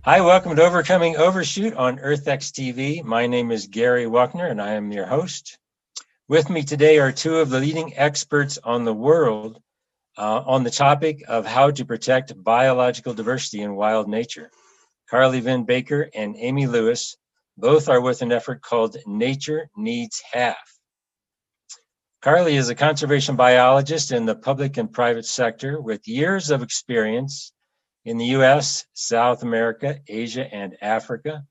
Hi, welcome to Overcoming Overshoot on EarthX TV. My name is Gary Wockner and I am your host. With me today are two of the leading experts on the world on the topic of how to protect biological diversity in wild nature. Vynne Baker and Amy Lewis, both are with an effort called Nature Needs Half. Carly is a conservation biologist in the public and private sector with years of experience in the US, South America, Asia, and Africa.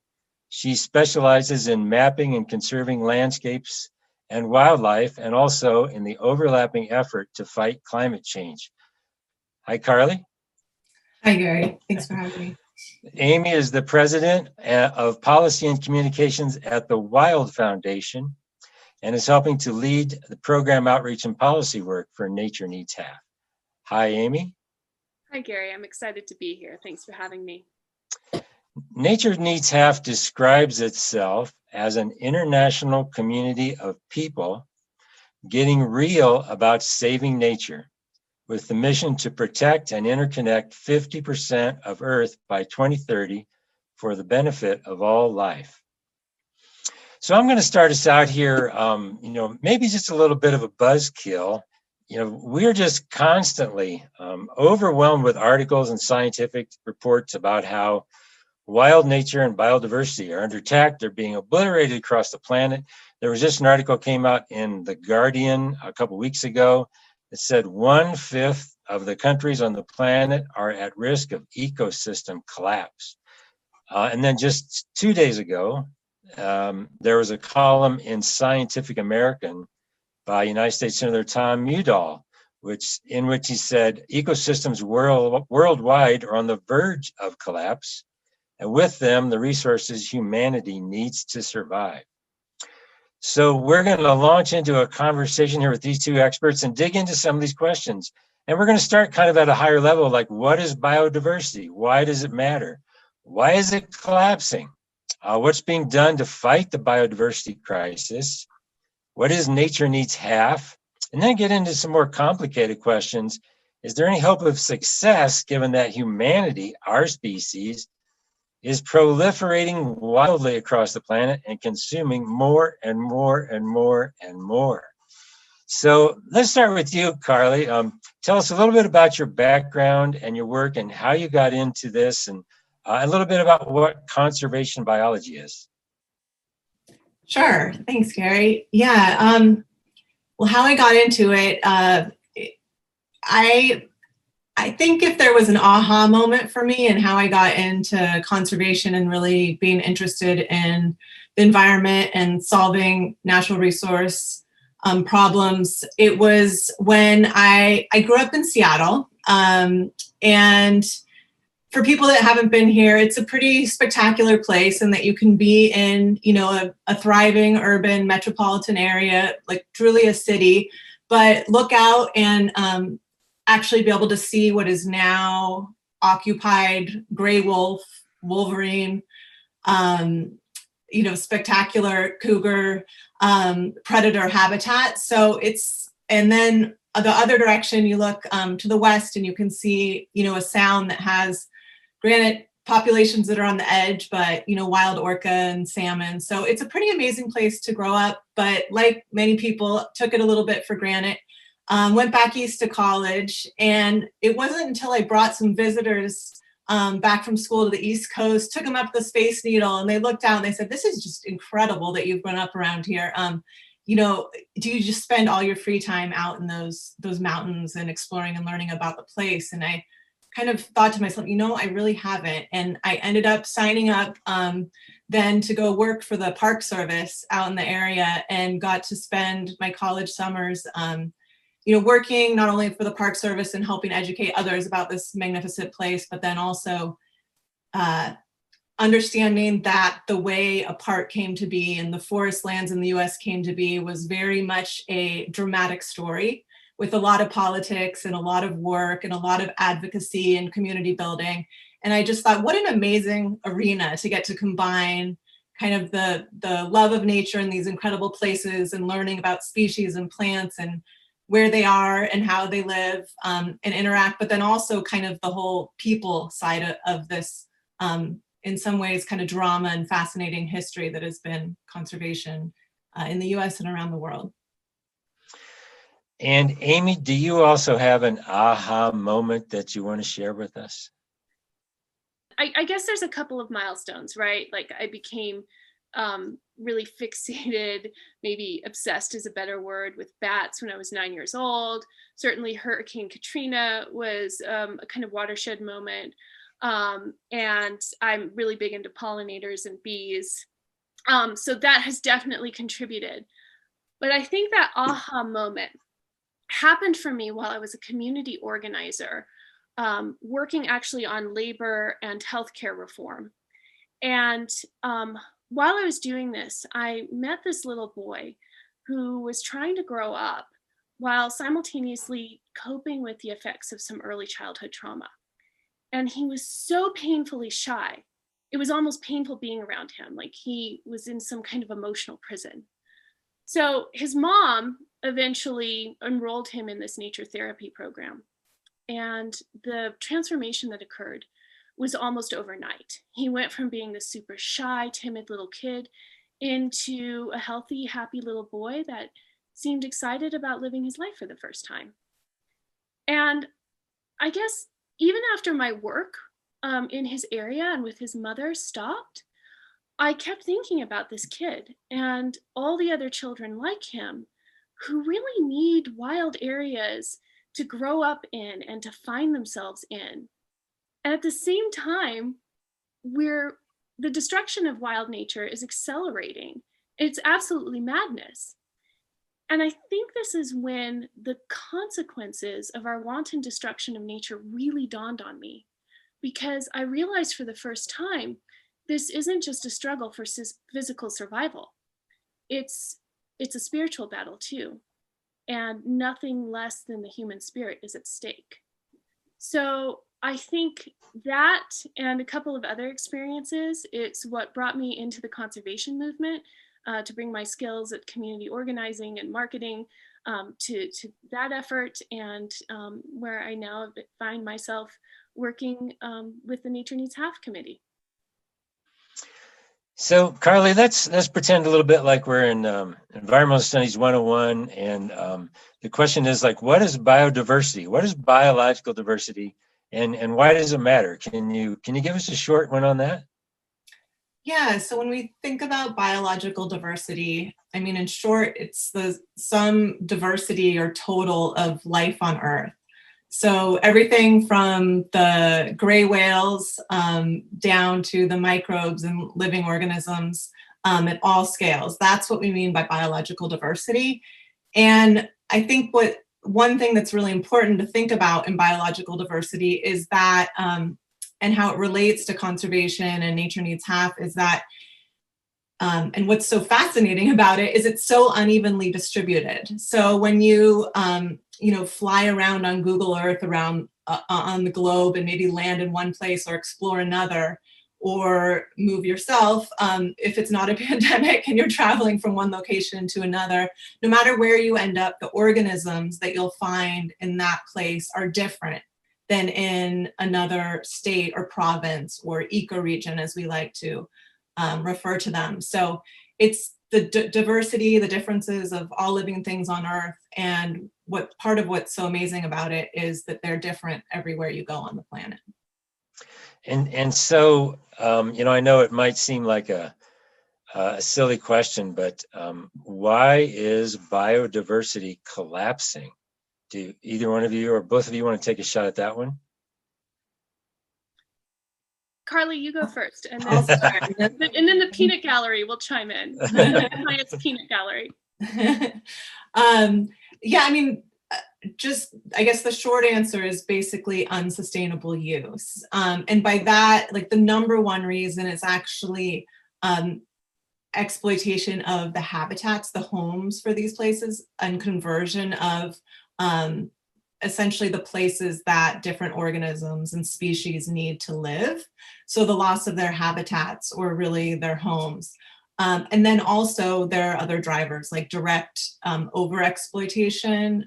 She specializes in mapping and conserving landscapes and wildlife, and also in the overlapping effort to fight climate change. Hi, Carly. Hi, Gary. Thanks for having me. Amy is the president of policy and communications at the Wild Foundation and is helping to lead the program outreach and policy work for Nature Needs Half. Hi, Amy. Hi, Gary. I'm excited to be here. Thanks for having me. Nature Needs Half describes itself as an international community of people getting real about saving nature, with the mission to protect and interconnect 50% of Earth by 2030 for the benefit of all life. So I'm going to start us out here, maybe just a little bit of a buzzkill. We're just constantly overwhelmed with articles and scientific reports about how wild nature and biodiversity are under attack. They're being obliterated across the planet. There was just an article came out in The Guardian a couple weeks ago that said 1/5 of the countries on the planet are at risk of ecosystem collapse. And then just 2 days ago, there was a column in Scientific American by United States Senator Tom Udall, in which he said ecosystems worldwide are on the verge of collapse, and with them, the resources humanity needs to survive. So we're going to launch into a conversation here with these two experts and dig into some of these questions. And we're going to start kind of at a higher level, like what is biodiversity? Why does it matter? Why is it collapsing? What's being done to fight the biodiversity crisis? What is Nature Needs Half? And then get into some more complicated questions. Is there any hope of success given that humanity, our species, is proliferating wildly across the planet and consuming more and more and more and more? So let's start with you, Carly. Tell us a little bit about your background and your work and how you got into this, and a little bit about what conservation biology is. Sure. Thanks, Gary. Yeah. Well, how I got into it, I think if there was an aha moment for me and how I got into conservation and really being interested in the environment and solving natural resource problems, it was when I grew up in Seattle. And for people that haven't been here, it's a pretty spectacular place, and that you can be in, a thriving urban metropolitan area, like truly a city, but look out and actually be able to see what is now occupied gray wolf, wolverine, spectacular cougar, predator habitat. So and then the other direction, you look to the west and you can see, a sound that has, granted, populations that are on the edge, but, wild orca and salmon. So it's a pretty amazing place to grow up, but like many people, took it a little bit for granted. Went back east to college, and it wasn't until I brought some visitors back from school to the East Coast, took them up the Space Needle, and they looked out and they said, "This is just incredible that you've grown up around here. Do you just spend all your free time out in those mountains and exploring and learning about the place?" And I kind of thought to myself, I really haven't. And I ended up signing up then to go work for the Park Service out in the area, and got to spend my college summers working not only for the Park Service and helping educate others about this magnificent place, but then also understanding that the way a park came to be and the forest lands in the US came to be was very much a dramatic story, with a lot of politics and a lot of work and a lot of advocacy and community building. And I just thought, what an amazing arena to get to combine kind of the love of nature in these incredible places and learning about species and plants and where they are and how they live and interact, but then also kind of the whole people side of this in some ways, kind of drama and fascinating history that has been conservation in the US and around the world. And Amy, do you also have an aha moment that you want to share with us? I guess there's a couple of milestones, right? Like I became really fixated, maybe obsessed is a better word, with bats when I was 9 years old. Certainly Hurricane Katrina was a kind of watershed moment. And I'm really big into pollinators and bees. So that has definitely contributed. But I think that aha moment happened for me while I was a community organizer, working actually on labor and healthcare reform. And while I was doing this, I met this little boy who was trying to grow up while simultaneously coping with the effects of some early childhood trauma. And he was so painfully shy. It was almost painful being around him, like he was in some kind of emotional prison. So his mom eventually enrolled him in this nature therapy program. And the transformation that occurred was almost overnight. He went from being this super shy, timid little kid into a healthy, happy little boy that seemed excited about living his life for the first time. And I guess even after my work in his area and with his mother stopped, I kept thinking about this kid and all the other children like him who really need wild areas to grow up in and to find themselves in. And at the same time, the destruction of wild nature is accelerating. It's absolutely madness. And I think this is when the consequences of our wanton destruction of nature really dawned on me, because I realized for the first time, this isn't just a struggle for physical survival. It's a spiritual battle too. And nothing less than the human spirit is at stake. So I think that and a couple of other experiences, it's what brought me into the conservation movement, to bring my skills at community organizing and marketing to that effort, and where I now find myself working with the Nature Needs Half Committee. So, Carly, let's pretend a little bit like we're in Environmental Studies 101, and the question is like, what is biodiversity? What is biological diversity, and why does it matter? Can you give us a short one on that? Yeah, so when we think about biological diversity, I mean, in short, it's the sum, diversity, or total of life on Earth. So everything from the gray whales down to the microbes and living organisms at all scales. That's what we mean by biological diversity. And I think one thing that's really important to think about in biological diversity is that, and how it relates to conservation and Nature Needs Half, is that, and what's so fascinating about it is it's so unevenly distributed. So when you fly around on Google Earth around on the globe and maybe land in one place or explore another, or move yourself, if it's not a pandemic and you're traveling from one location to another, no matter where you end up, the organisms that you'll find in that place are different than in another state or province or ecoregion, as we like to refer to them. So it's the diversity, the differences of all living things on Earth, and part of what's so amazing about it is that they're different everywhere you go on the planet. And so, I know it might seem like a silly question, but why is biodiversity collapsing? Do either one of you or both of you want to take a shot at that one? Carly, you go first, and then and then the peanut gallery will chime in. The peanut gallery. Yeah, I mean, I guess the short answer is basically unsustainable use. And by that, like, the number one reason is actually exploitation of the habitats, the homes for these places, and conversion of essentially the places that different organisms and species need to live. So the loss of their habitats, or really their homes. And then also there are other drivers like direct overexploitation,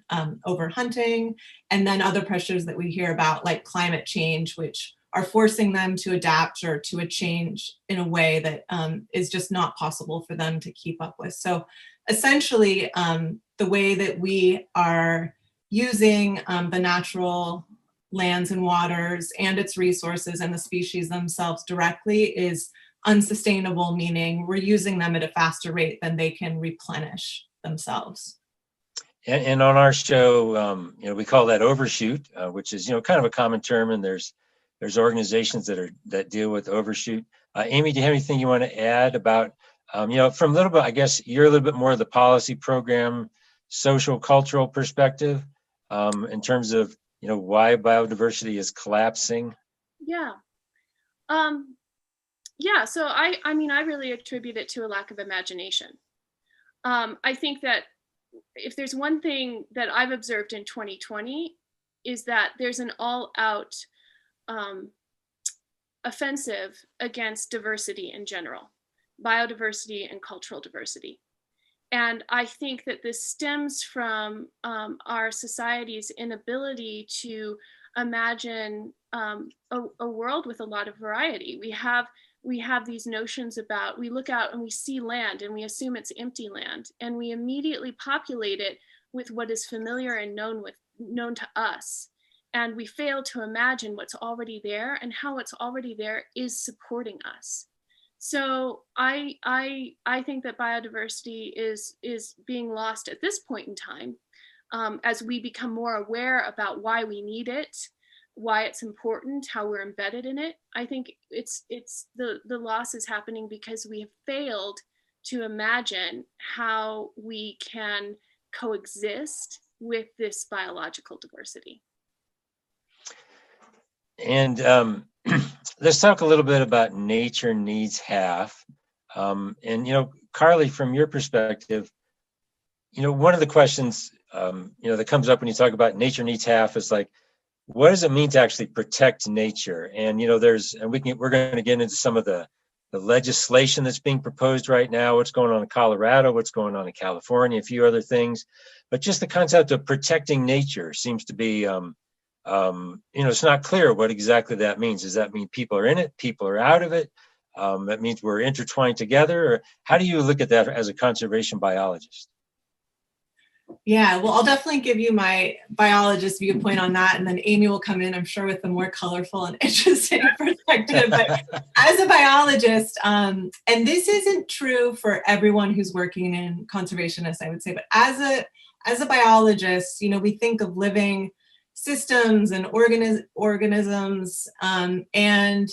overhunting, and then other pressures that we hear about like climate change, which are forcing them to adapt or to a change in a way that is just not possible for them to keep up with. So essentially, the way that we are using the natural lands and waters and its resources and the species themselves directly is unsustainable, meaning we're using them at a faster rate than they can replenish themselves. And on our show, we call that Overshoot, which is, kind of a common term, and there's organizations that deal with Overshoot. Amy, do you have anything you want to add about, from a little bit, I guess you're a little bit more of the policy program, social, cultural perspective, in terms of, why biodiversity is collapsing? Yeah. So I really attribute it to a lack of imagination. I think that if there's one thing that I've observed in 2020 is that there's an all-out offensive against diversity in general, biodiversity and cultural diversity. And I think that this stems from our society's inability to imagine a world with a lot of variety. We have these notions about, we look out and we see land and we assume it's empty land, and we immediately populate it with what is familiar and known to us. And we fail to imagine what's already there and how what's already there is supporting us. So I think that biodiversity is being lost at this point in time, as we become more aware about why we need it, why it's important, how we're embedded in it. I think it's the loss is happening because we have failed to imagine how we can coexist with this biological diversity. And let's talk a little bit about nature needs half. And, Carly, from your perspective, one of the questions, that comes up when you talk about nature needs half is like, what does it mean to actually protect nature? And, we're going to get into some of the legislation that's being proposed right now, what's going on in Colorado, what's going on in California, a few other things. But just the concept of protecting nature seems to be, it's not clear what exactly that means. Does that mean people are in it, people are out of it? That means we're intertwined together? Or how do you look at that as a conservation biologist? Yeah, well, I'll definitely give you my biologist viewpoint on that, and then Amy will come in, I'm sure, with a more colorful and interesting perspective. But as a biologist, and this isn't true for everyone who's working in conservationists, I would say, but as a biologist, we think of living systems and organisms, and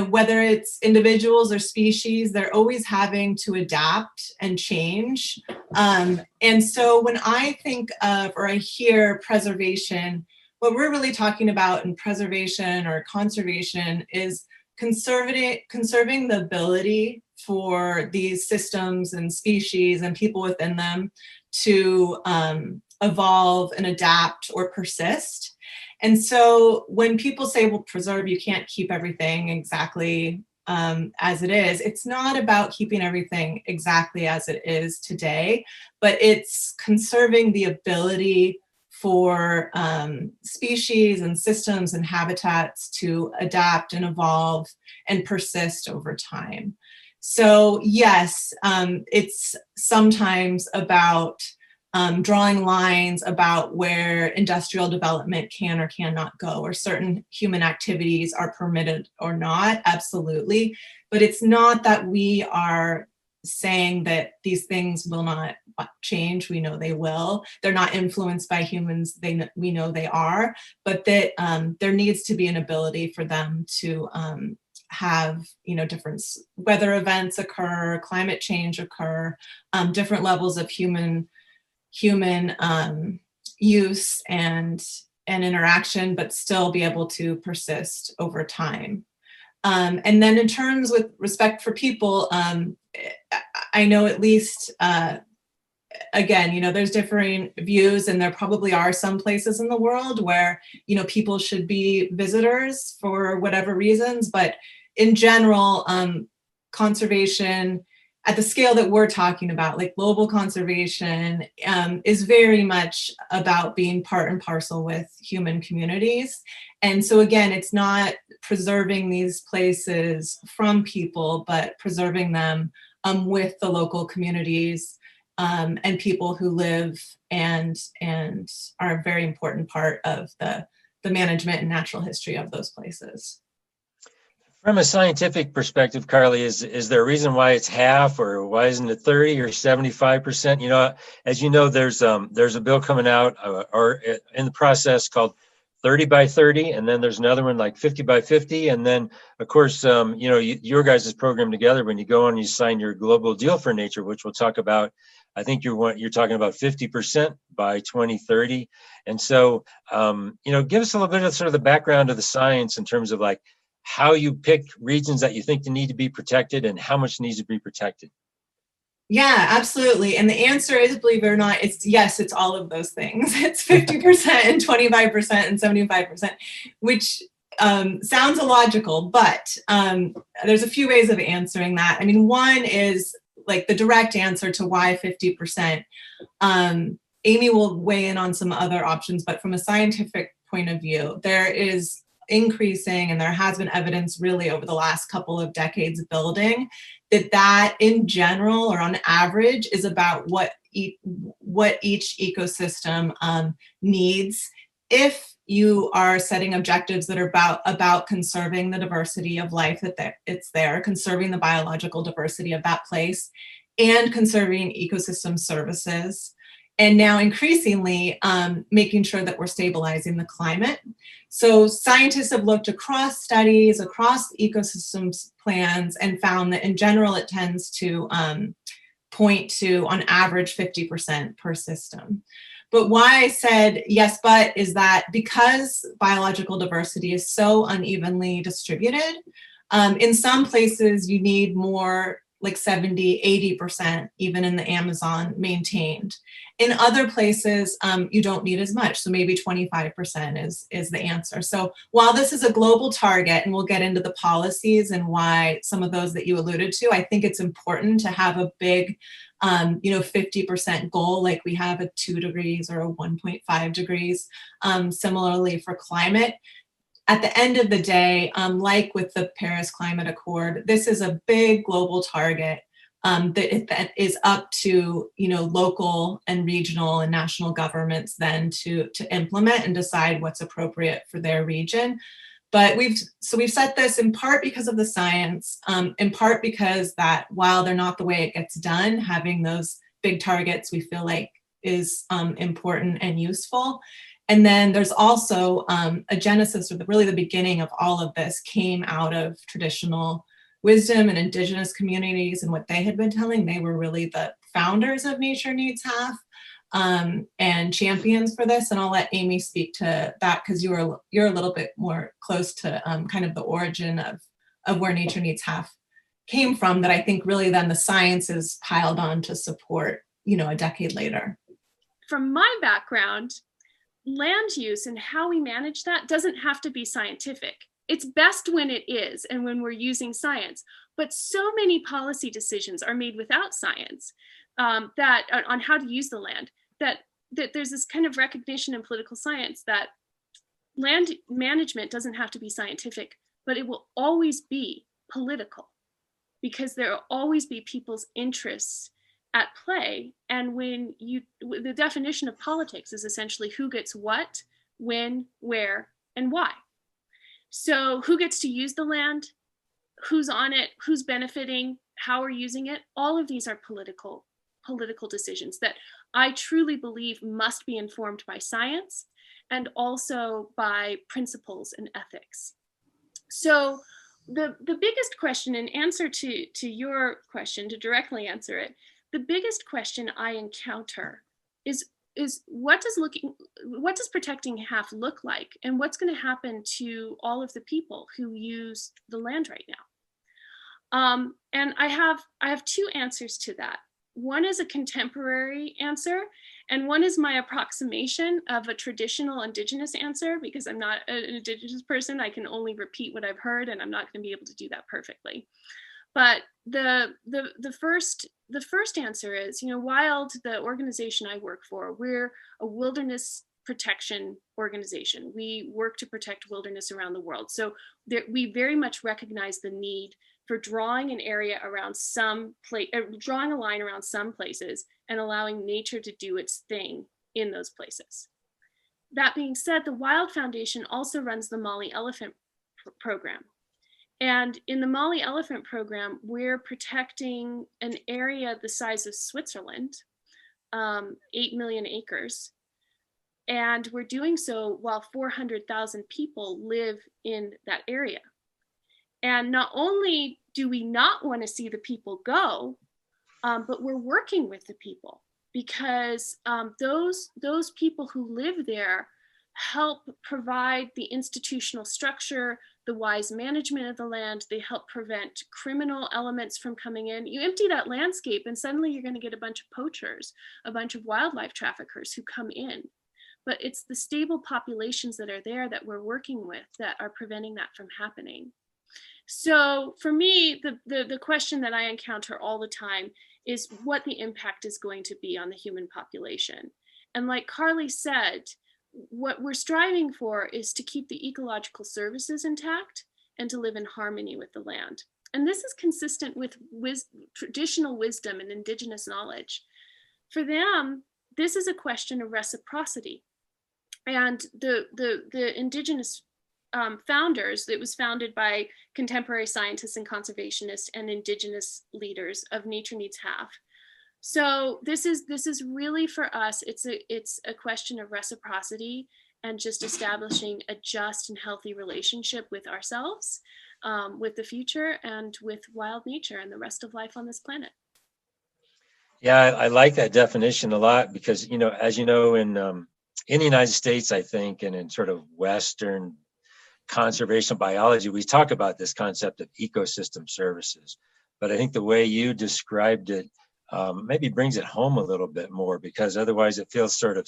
whether it's individuals or species, they're always having to adapt and change. And so when I think of, or I hear preservation, what we're really talking about in preservation or conservation is conserving the ability for these systems and species and people within them to evolve and adapt or persist. And so when people say, well, preserve, you can't keep everything exactly as it is, it's not about keeping everything exactly as it is today, but it's conserving the ability for species and systems and habitats to adapt and evolve and persist over time. So yes, it's sometimes about drawing lines about where industrial development can or cannot go, or certain human activities are permitted or not, absolutely. But it's not that we are saying that these things will not change. We know they will. They're not influenced by humans. We know they are, but that there needs to be an ability for them to have, different weather events occur, climate change occur, different levels of human use and interaction, but still be able to persist over time. And then in terms with respect for people, I know at least, again, there's differing views, and there probably are some places in the world where, people should be visitors for whatever reasons, but in general, conservation at the scale that we're talking about, like global conservation, is very much about being part and parcel with human communities. And so again, it's not preserving these places from people, but preserving them with the local communities and people who live and are a very important part of the management and natural history of those places. From a scientific perspective, Carly, is there a reason why it's half, or why isn't it 30 or 75%? You know, as you know, there's a bill coming out or in the process called 30 by 30, and then there's another one like 50 by 50, and then of course, you know, your guys' program together, when you go on, you sign your global deal for nature, which we'll talk about. I think you're talking about 50% by 2030, and so you know, give us a little bit of sort of the background of the science in terms of like how you pick regions that you think need to be protected and how much needs to be protected. Yeah, absolutely. And the answer is, believe it or not, it's yes, it's all of those things. It's 50% and 25% and 75%, which sounds illogical, but there's a few ways of answering that. I mean, one is like the direct answer to why 50%. Amy will weigh in on some other options, but from a scientific point of view, there is increasing, and there has been evidence really over the last couple of decades building that in general, or on average, is about what each ecosystem needs. If you are setting objectives that are about conserving the diversity of life it's there, conserving the biological diversity of that place, and conserving ecosystem services, and now increasingly making sure that we're stabilizing the climate. So scientists have looked across studies, across ecosystems plans, and found that in general it tends to point to, on average, 50% per system. But why I said yes, but is that because biological diversity is so unevenly distributed, in some places you need more, like 70, 80%, even in the Amazon, maintained. In other places, you don't need as much. So maybe 25% is the answer. So while this is a global target, and we'll get into the policies and why some of those that you alluded to, I think it's important to have a big, 50% goal, like we have a 2 degrees or a 1.5 degrees, similarly for climate. At the end of the day, like with the Paris Climate Accord, this is a big global target that is up to local and regional and national governments then to implement and decide what's appropriate for their region. But we've set this in part because of the science, in part because that while they're not the way it gets done, having those big targets we feel like is important and useful. And then there's also a genesis, or really the beginning of all of this came out of traditional wisdom and indigenous communities and what they had been telling. They were really the founders of Nature Needs Half and champions for this. And I'll let Amy speak to that because you're a little bit more close to kind of the origin of where Nature Needs Half came from, that I think really then the science is piled on to support, a decade later. From my background, land use and how we manage that doesn't have to be scientific. It's best when it is and when we're using science. But so many policy decisions are made without science that on how to use the land, that there's this kind of recognition in political science that land management doesn't have to be scientific, but it will always be political, because there will always be people's interests at play. And when the definition of politics is essentially who gets what, when, where, and why. So who gets to use the land, who's on it, who's benefiting, how we're using it, all of these are political decisions that I truly believe must be informed by science and also by principles and ethics. So the biggest question, in answer to your question, to directly answer it, the biggest question I encounter is what does protecting half look like, and what's going to happen to all of the people who use the land right now? And I have two answers to that. One is a contemporary answer, and one is my approximation of a traditional indigenous answer, because I'm not an indigenous person. I can only repeat what I've heard, and I'm not going to be able to do that perfectly. But the first answer is, Wild, the organization I work for, we're a wilderness protection organization. We work to protect wilderness around the world. So we very much recognize the need for drawing an area around drawing a line around some places and allowing nature to do its thing in those places. That being said, the Wild Foundation also runs the Molly Elephant program. And in the Molly Elephant program, we're protecting an area the size of Switzerland, 8 million acres. And we're doing so while 400,000 people live in that area. And not only do we not want to see the people go, but we're working with the people, because those people who live there help provide the institutional structure, the wise management of the land. They help prevent criminal elements from coming in. You empty that landscape and suddenly you're going to get a bunch of poachers, a bunch of wildlife traffickers who come in. But it's the stable populations that are there that we're working with that are preventing that from happening. So for me, the question that I encounter all the time is what the impact is going to be on the human population. And like Carly said, what we're striving for is to keep the ecological services intact and to live in harmony with the land. And this is consistent with traditional wisdom and indigenous knowledge. For them, this is a question of reciprocity. And the indigenous founders, it was founded by contemporary scientists and conservationists and indigenous leaders of Nature Needs Half. So this is really for us, it's a question of reciprocity and just establishing a just and healthy relationship with ourselves, with the future, and with wild nature and the rest of life on this planet. Yeah, I like that definition a lot because, as you know, in the United States, I think, and in sort of Western conservation biology, we talk about this concept of ecosystem services. But I think the way you described it maybe brings it home a little bit more, because otherwise it feels sort of,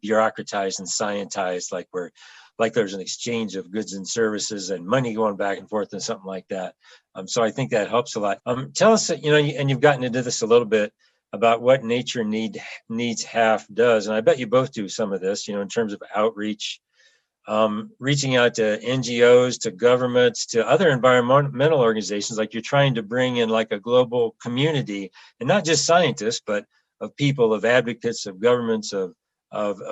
bureaucratized and scientized, like there's an exchange of goods and services and money going back and forth and something like that. So I think that helps a lot. Tell us, and you've gotten into this a little bit, about what Nature Needs Half does. And I bet you both do some of this, in terms of outreach, reaching out to NGOs, to governments, to other environmental organizations. Like you're trying to bring in like a global community, and not just scientists, but of people, of advocates, of governments, of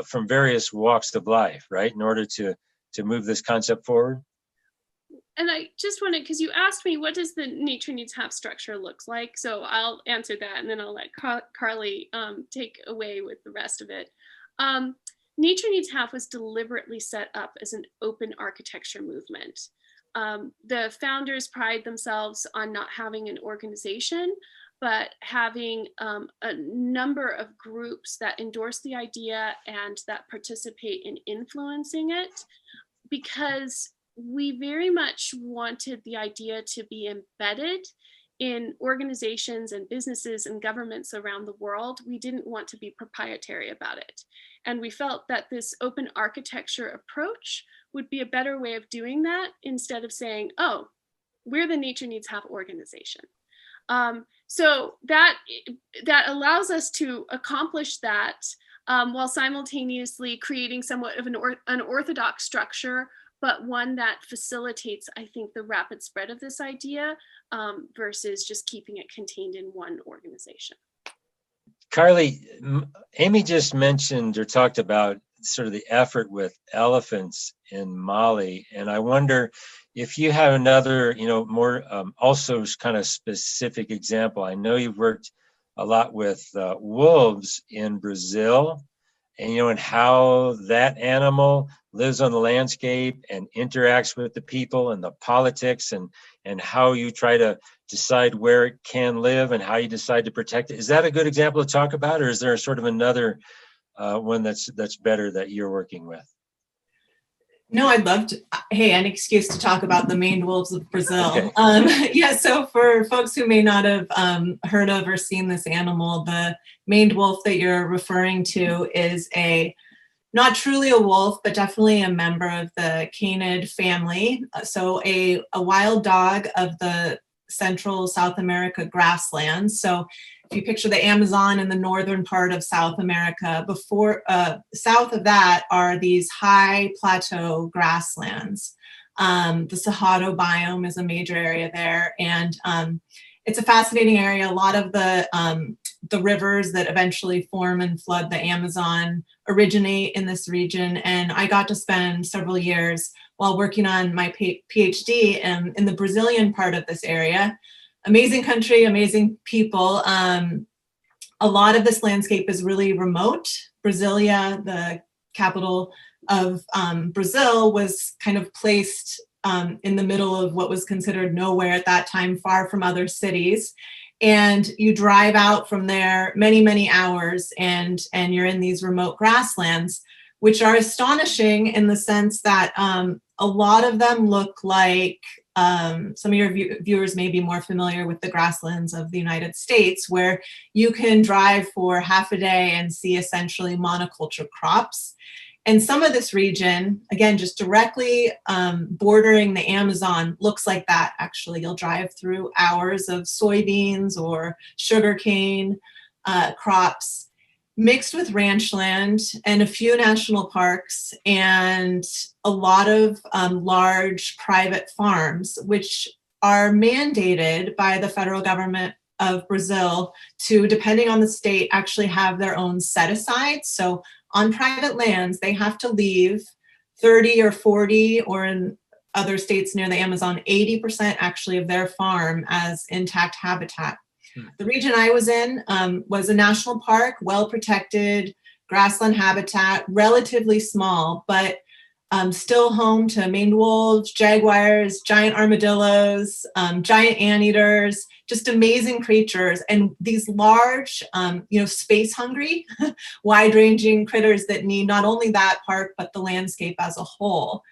from various walks of life, right? In order to move this concept forward. And I just wanted, because you asked me, what does the Nature Needs Half structure looks like? So I'll answer that, and then I'll let Carly take away with the rest of it. Nature Needs Half was deliberately set up as an open architecture movement. The founders pride themselves on not having an organization, but having a number of groups that endorse the idea and that participate in influencing it, because we very much wanted the idea to be embedded in organizations and businesses and governments around the world. We didn't want to be proprietary about it. And we felt that this open architecture approach would be a better way of doing that, instead of saying, oh, we're the Nature Needs Half organization. So that allows us to accomplish that while simultaneously creating somewhat of an orthodox structure, but one that facilitates, I think, the rapid spread of this idea versus just keeping it contained in one organization. Carly, Amy just mentioned or talked about sort of the effort with elephants in Mali, and I wonder if you have another, more also kind of specific example. I know you've worked a lot with wolves in Brazil, and and how that animal lives on the landscape and interacts with the people and the politics, and how you try to decide where it can live and how you decide to protect it. Is that a good example to talk about, or is there sort of another one that's better that you're working with? No, I'd love to. Hey, an excuse to talk about the maned wolves of Brazil. Okay. Yeah, so for folks who may not have heard of or seen this animal, the maned wolf that you're referring to is not truly a wolf, but definitely a member of the canid family. So a wild dog of the Central South America grasslands. So if you picture the Amazon in the northern part of South America, south of that are these high plateau grasslands. The Cerrado biome is a major area there, and it's a fascinating area. A lot of the rivers that eventually form and flood the Amazon originate in this region, and I got to spend several years while working on my PhD in the Brazilian part of this area. Amazing country, amazing people. A lot of this landscape is really remote. Brasilia, the capital of Brazil, was kind of placed in the middle of what was considered nowhere at that time, far from other cities. And you drive out from there many, many hours, and you're in these remote grasslands, which are astonishing in the sense that a lot of them look like, some of your viewers may be more familiar with the grasslands of the United States, where you can drive for half a day and see essentially monoculture crops. And some of this region, again, just directly bordering the Amazon, looks like that, actually. You'll drive through hours of soybeans or sugarcane crops, mixed with ranch land and a few national parks and a lot of large private farms, which are mandated by the federal government of Brazil to, depending on the state, actually have their own set aside. So on private lands, they have to leave 30 or 40, or in other states near the Amazon, 80% actually of their farm as intact habitat. The region I was in was a national park, well protected, grassland habitat, relatively small, but still home to maned wolves, jaguars, giant armadillos, giant anteaters, just amazing creatures. And these large, space hungry, wide ranging critters that need not only that park, but the landscape as a whole.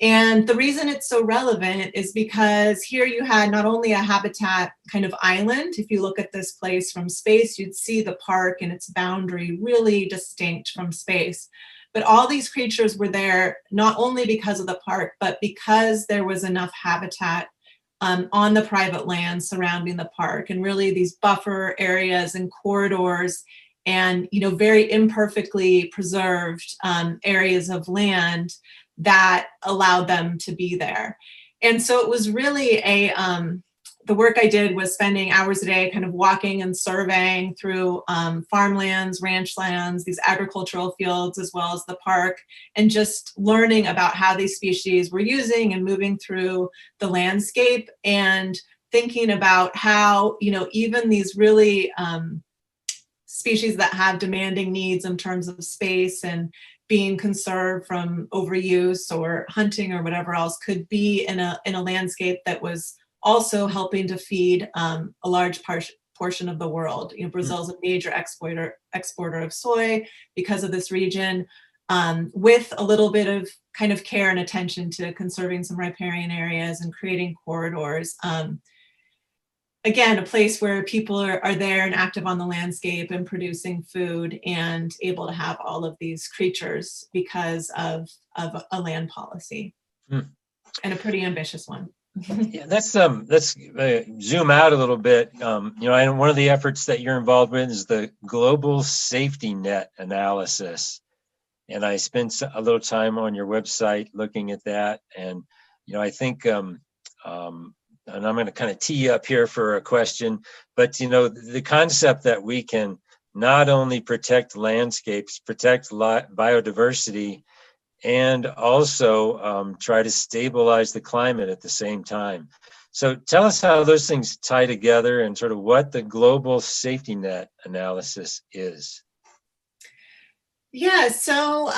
And the reason it's so relevant is because here you had not only a habitat kind of island. If you look at this place from space, you'd see the park and its boundary really distinct from space. But all these creatures were there not only because of the park, but because there was enough habitat on the private land surrounding the park, and really these buffer areas and corridors and, very imperfectly preserved areas of land that allowed them to be there. And so it was really the work I did was spending hours a day kind of walking and surveying through farmlands, ranch lands, these agricultural fields, as well as the park, and just learning about how these species were using and moving through the landscape, and thinking about how, even these really species that have demanding needs in terms of space and being conserved from overuse or hunting or whatever else, could be in a landscape that was also helping to feed a large portion of the world. Brazil is a major exporter of soy because of this region, with a little bit of kind of care and attention to conserving some riparian areas and creating corridors. Again, a place where people are there and active on the landscape and producing food and able to have all of these creatures because of a land policy, and a pretty ambitious one. Yeah, let's zoom out a little bit. And one of the efforts that you're involved with is the global safety net analysis. And I spent a little time on your website looking at that. And, I think, and I'm going to kind of tee you up here for a question, but, the concept that we can not only protect landscapes, protect biodiversity, and also try to stabilize the climate at the same time. So tell us how those things tie together and sort of what the global safety net analysis is. Yeah, so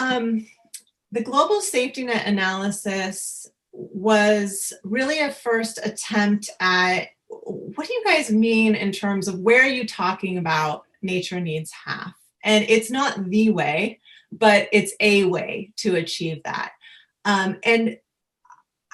the global safety net analysis was really a first attempt at, what do you guys mean in terms of where are you talking about nature needs half? And it's not the way, but it's a way to achieve that. And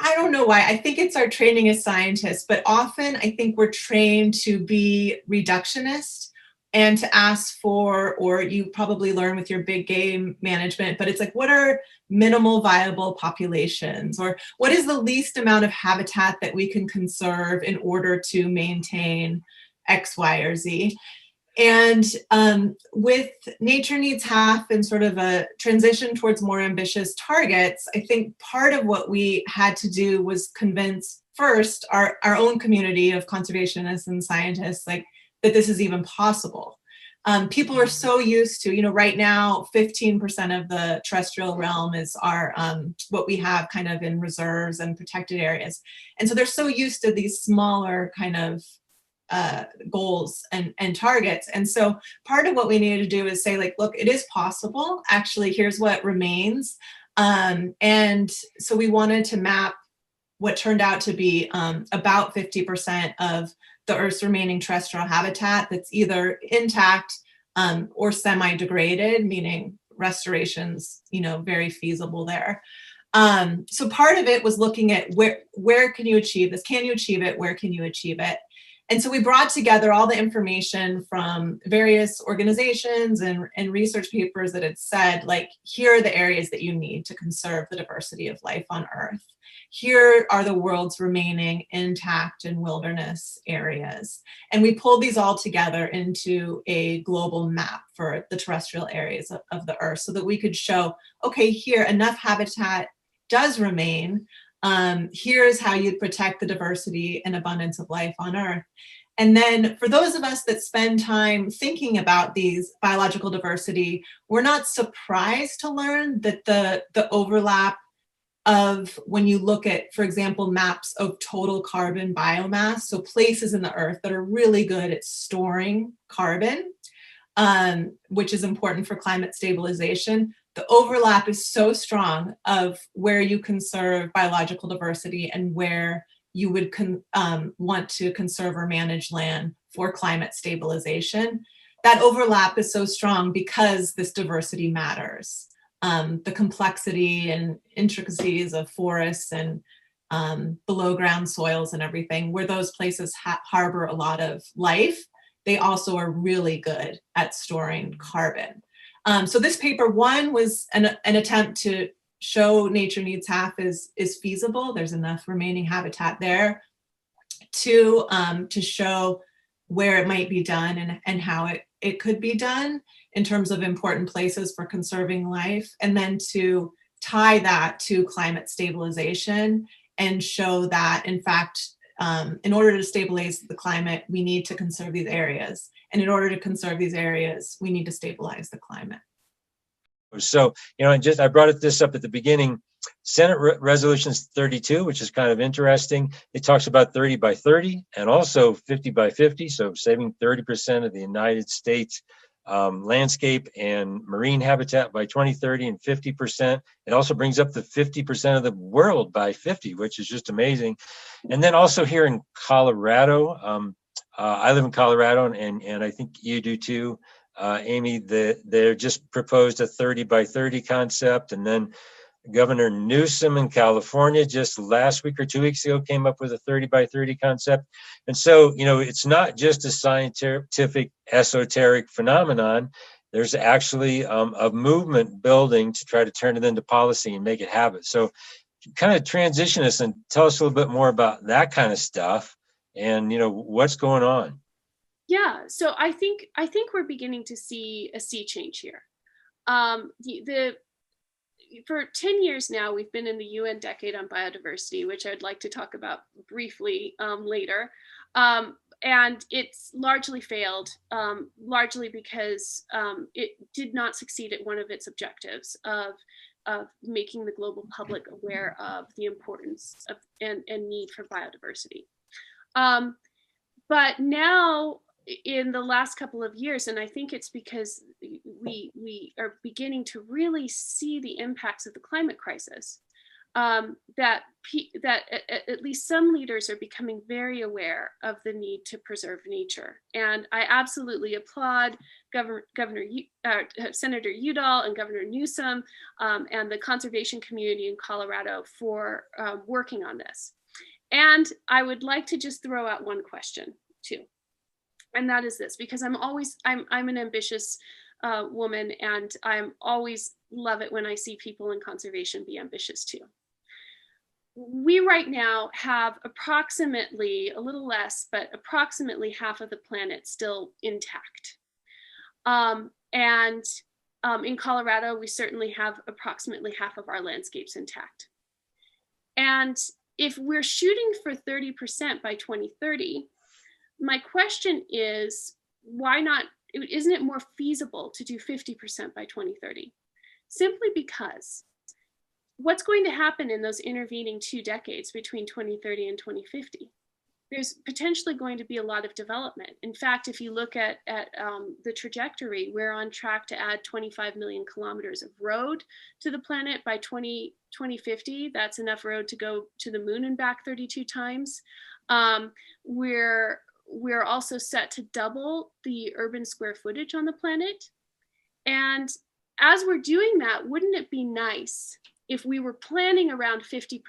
I don't know why. I think it's our training as scientists, but often I think we're trained to be reductionist and to ask for, or you probably learn with your big game management, but it's like, what are minimal viable populations, or what is the least amount of habitat that we can conserve in order to maintain X, Y, or Z? And with Nature Needs Half and sort of a transition towards more ambitious targets, I think part of what we had to do was convince first our own community of conservationists and scientists, like, that this is even possible. People are so used to, right now, 15% of the terrestrial realm is our what we have kind of in reserves and protected areas. And so they're so used to these smaller kind of goals and targets. And so part of what we needed to do is say, like, look, it is possible. Actually, here's what remains. And so we wanted to map what turned out to be about 50% of the Earth's remaining terrestrial habitat that's either intact or semi-degraded, meaning restoration's, very feasible there. So part of it was looking at where can you achieve this? Can you achieve it? Where can you achieve it? And so we brought together all the information from various organizations and research papers that had said, like, here are the areas that you need to conserve the diversity of life on Earth. Here are the world's remaining intact and wilderness areas. And we pulled these all together into a global map for the terrestrial areas of the Earth so that we could show, okay, here enough habitat does remain. Here's how you'd protect the diversity and abundance of life on Earth. And then for those of us that spend time thinking about these biological diversity, we're not surprised to learn that the overlap of when you look at, for example, maps of total carbon biomass, so places in the Earth that are really good at storing carbon, which is important for climate stabilization. The overlap is so strong of where you conserve biological diversity and where you would want to conserve or manage land for climate stabilization. That overlap is so strong because this diversity matters. The complexity and intricacies of forests and below ground soils and everything, where those places harbor a lot of life, they also are really good at storing carbon. So this paper, one, was an attempt to show Nature Needs Half is feasible. There's enough remaining habitat there. Two, to show where it might be done and how it could be done in terms of important places for conserving life. And then to tie that to climate stabilization and show that, in fact, in order to stabilize the climate, we need to conserve these areas. And in order to conserve these areas, we need to stabilize the climate. So, I brought this up at the beginning. Senate Resolution 32, which is kind of interesting. It talks about 30 by 30 and also 50 by 50. So saving 30% of the United States landscape and marine habitat by 2030 and 50%. It also brings up the 50% of the world by 50, which is just amazing. And then also here in Colorado, I live in Colorado, and I think you do too, Amy. They're just proposed a 30 by 30 concept, and then Governor Newsom in California just last week or 2 weeks ago came up with a 30 by 30 concept. And so, it's not just a scientific, esoteric phenomenon. There's actually a movement building to try to turn it into policy and make it happen. So kind of transition us and tell us a little bit more about that kind of stuff and, what's going on. Yeah, so I think we're beginning to see a sea change here. For 10 years now, we've been in the UN Decade on Biodiversity, which I'd like to talk about briefly later. And it's largely failed, largely because it did not succeed at one of its objectives of making the global public aware of the importance of and need for biodiversity. But now, in the last couple of years, and I think it's because we are beginning to really see the impacts of the climate crisis, that at least some leaders are becoming very aware of the need to preserve nature. And I absolutely applaud Senator Udall and Governor Newsom and the conservation community in Colorado for working on this. And I would like to just throw out one question too. And that is this, because I'm an ambitious woman, and I'm always love it when I see people in conservation be ambitious too. We right now have approximately, a little less, but approximately half of the planet still intact. In Colorado, we certainly have approximately half of our landscapes intact. And if we're shooting for 30% by 2030, my question is, why not, isn't it more feasible to do 50% by 2030? Simply because what's going to happen in those intervening 2 decades between 2030 and 2050? There's potentially going to be a lot of development. In fact, if you look at the trajectory, we're on track to add 25 million kilometers of road to the planet by 2050. That's enough road to go to the moon and back 32 times. We're also set to double the urban square footage on the planet. And as we're doing that, wouldn't it be nice if we were planning around 50%,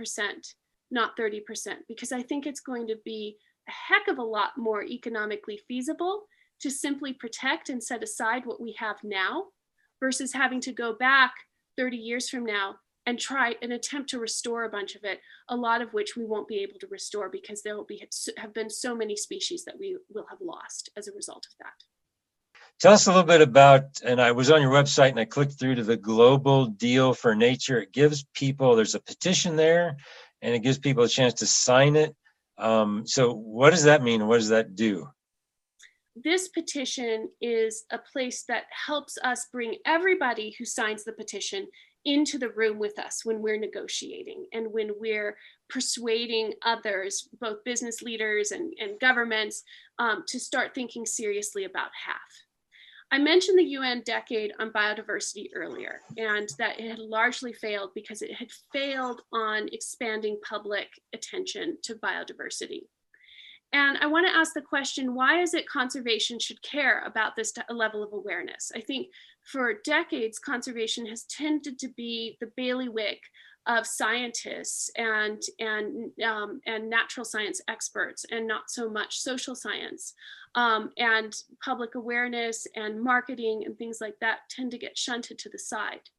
not 30%? Because I think it's going to be a heck of a lot more economically feasible to simply protect and set aside what we have now versus having to go back 30 years from now and try and attempt to restore a bunch of it, a lot of which we won't be able to restore because there will have been so many species that we will have lost as a result of that. Tell us a little bit about, and I was on your website and I clicked through to the Global Deal for Nature. It gives people, there's a petition there, and it gives people a chance to sign it. So what does that mean? What does that do? This petition is a place that helps us bring everybody who signs the petition into the room with us when we're negotiating and when we're persuading others, both business leaders and governments, to start thinking seriously about half. I mentioned the UN Decade on Biodiversity earlier, and that it had largely failed because it had failed on expanding public attention to biodiversity. And I want to ask the question, why is it conservation should care about this level of awareness? I think for decades, conservation has tended to be the bailiwick of scientists and natural science experts, and not so much social science. And public awareness and marketing and things like that tend to get shunted to the side.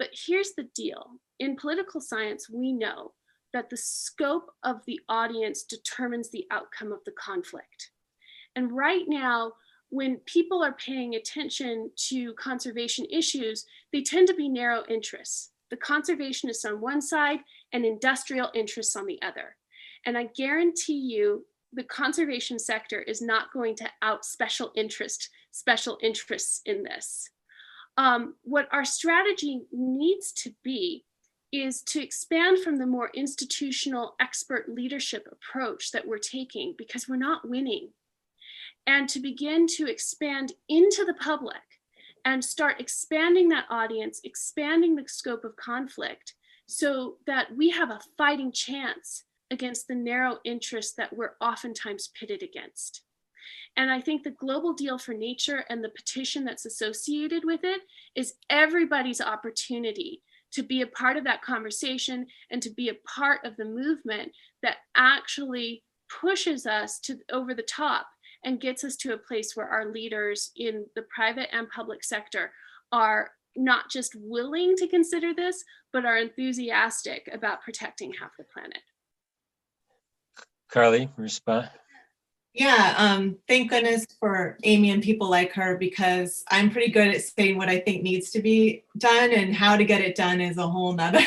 But here's the deal. In political science, we know that the scope of the audience determines the outcome of the conflict. And right now, when people are paying attention to conservation issues, they tend to be narrow interests. The conservationists on one side and industrial interests on the other. And I guarantee you, the conservation sector is not going to out special interests in this. What our strategy needs to be is to expand from the more institutional expert leadership approach that we're taking because we're not winning, and to begin to expand into the public and start expanding that audience, expanding the scope of conflict so that we have a fighting chance against the narrow interests that we're oftentimes pitted against. And I think the Global Deal for Nature and the petition that's associated with it is everybody's opportunity to be a part of that conversation and to be a part of the movement that actually pushes us to over the top and gets us to a place where our leaders in the private and public sector are not just willing to consider this, but are enthusiastic about protecting half the planet. Carly, respond. Yeah, thank goodness for Amy and people like her, because I'm pretty good at saying what I think needs to be done, and how to get it done is a whole nother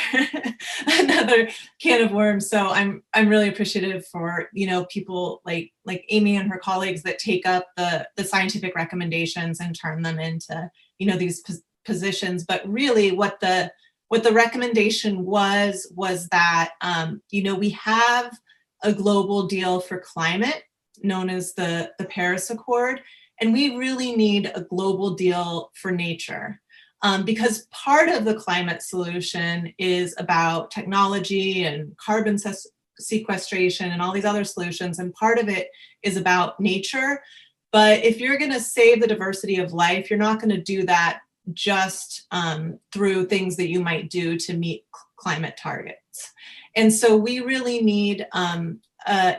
another can of worms. So I'm really appreciative for, you know, people like Amy and her colleagues that take up the scientific recommendations and turn them into, you know, these positions. But really what the recommendation was that, you know, we have a global deal for climate known as the Paris Accord, and we really need a global deal for nature, because part of the climate solution is about technology and carbon sequestration and all these other solutions, and part of it is about nature. But if you're going to save the diversity of life, you're not going to do that just through things that you might do to meet climate targets. And so we really need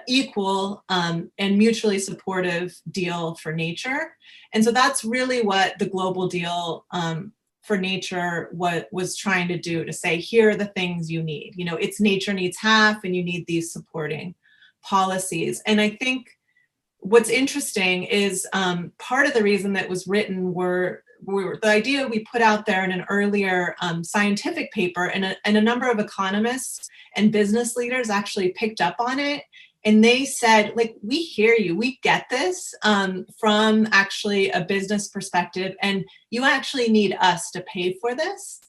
equal and mutually supportive deal for nature. And so that's really what the global deal for nature was trying to do, to say, here are the things you need. You know, it's nature needs half, and you need these supporting policies. And I think what's interesting is part of the reason that was written were the idea we put out there in an earlier scientific paper, and a number of economists and business leaders actually picked up on it. And they said, like, we hear you, we get this from actually a business perspective, and you actually need us to pay for this.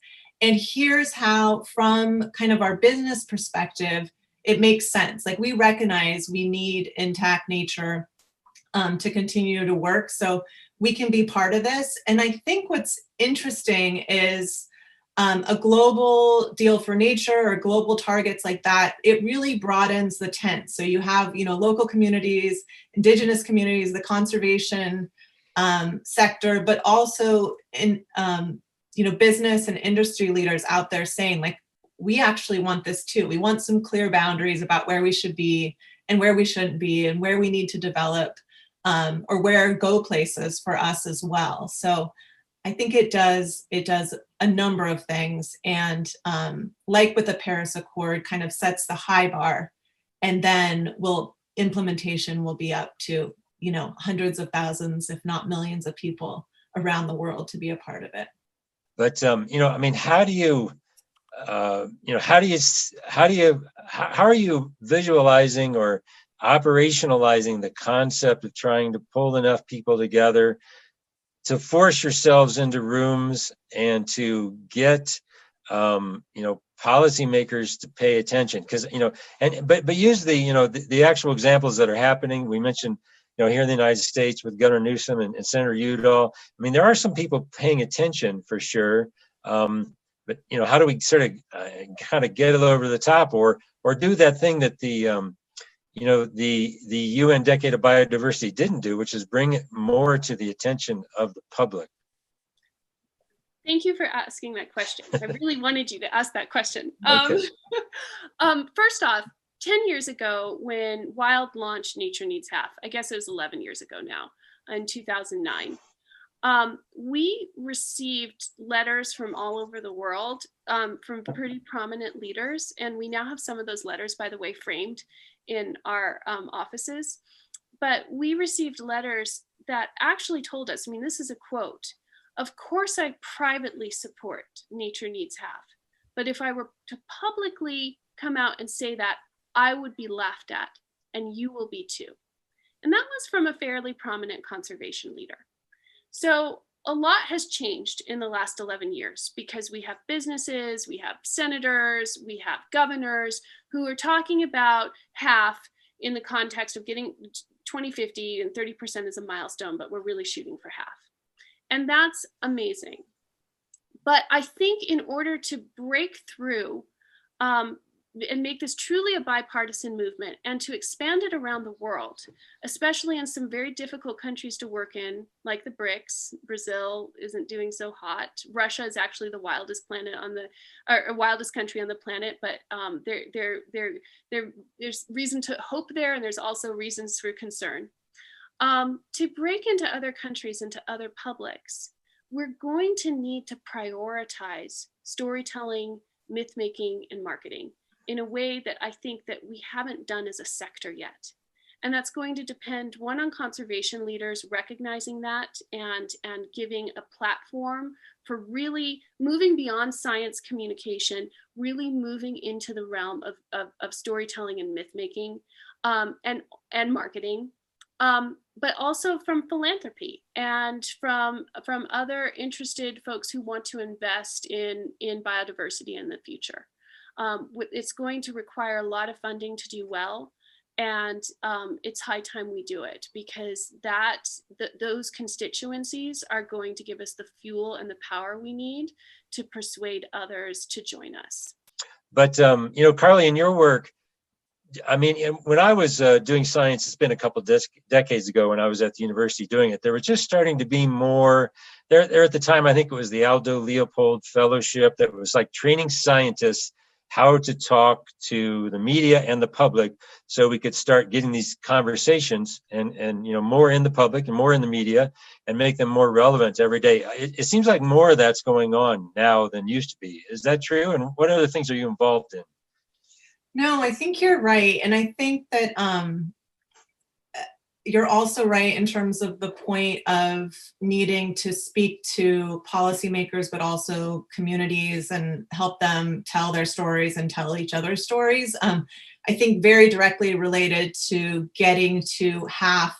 And here's how, from kind of our business perspective, it makes sense. Like, we recognize we need intact nature to continue to work, so we can be part of this. And I think what's interesting is a global deal for nature or global targets like that, it really broadens the tent. So you have, you know, local communities, indigenous communities, the conservation sector, but also in, you know, business and industry leaders out there saying, like, we actually want this too. We want some clear boundaries about where we should be and where we shouldn't be, and where we need to develop or where go places for us as well. So I think it does a number of things, and like with the Paris Accord, kind of sets the high bar, and then implementation will be up to, you know, hundreds of thousands, if not millions of people around the world to be a part of it. But you know, I mean, how are you visualizing or operationalizing the concept of trying to pull enough people together to force yourselves into rooms and to get you know, policymakers to pay attention? Because, you know, but use the, you know, the actual examples that are happening. We mentioned, you know, here in the United States with Governor Newsom and Senator Udall. I mean, there are some people paying attention for sure. But, you know, how do we sort of kind of get it over the top, or do that thing that the you know, the UN Decade of Biodiversity didn't do, which is bring it more to the attention of the public? Thank you for asking that question. I really wanted you to ask that question. Okay. First off, 10 years ago, when Wild launched Nature Needs Half, I guess it was 11 years ago now, in 2009, we received letters from all over the world from pretty prominent leaders. And we now have some of those letters, by the way, framed in our offices. But we received letters that actually told us, I mean, this is a quote, "Of course, I privately support Nature Needs Half, but if I were to publicly come out and say that, I would be laughed at, and you will be too." And that was from a fairly prominent conservation leader. So a lot has changed in the last 11 years because we have businesses, we have senators, we have governors who are talking about half in the context of getting 2050, and 30% is a milestone, but we're really shooting for half. And that's amazing. But I think in order to break through and make this truly a bipartisan movement, and to expand it around the world, especially in some very difficult countries to work in, like the BRICS. Brazil isn't doing so hot. Russia is actually the wildest planet on the, or wildest country on the planet, but there's reason to hope there, and there's also reasons for concern. To break into other countries and to other publics, we're going to need to prioritize storytelling, myth making, and marketing in a way that I think that we haven't done as a sector yet. And that's going to depend, one, on conservation leaders recognizing that and giving a platform for really moving beyond science communication, really moving into the realm of storytelling and myth making and marketing. But also from philanthropy and from other interested folks who want to invest in biodiversity in the future. It's going to require a lot of funding to do well, and it's high time we do it, because those constituencies are going to give us the fuel and the power we need to persuade others to join us. But you know, Carly, in your work, I mean, when I was doing science, it's been a couple of decades ago when I was at the university doing it, there was just starting to be more, there at the time, I think it was the Aldo Leopold Fellowship that was like training scientists how to talk to the media and the public, so we could start getting these conversations and more in the public and more in the media, and make them more relevant every day. It seems like more of that's going on now than used to be. Is that true? And what other things are you involved in? No, I think you're right. And I think that you're also right in terms of the point of needing to speak to policymakers, but also communities, and help them tell their stories and tell each other's stories. I think very directly related to getting to half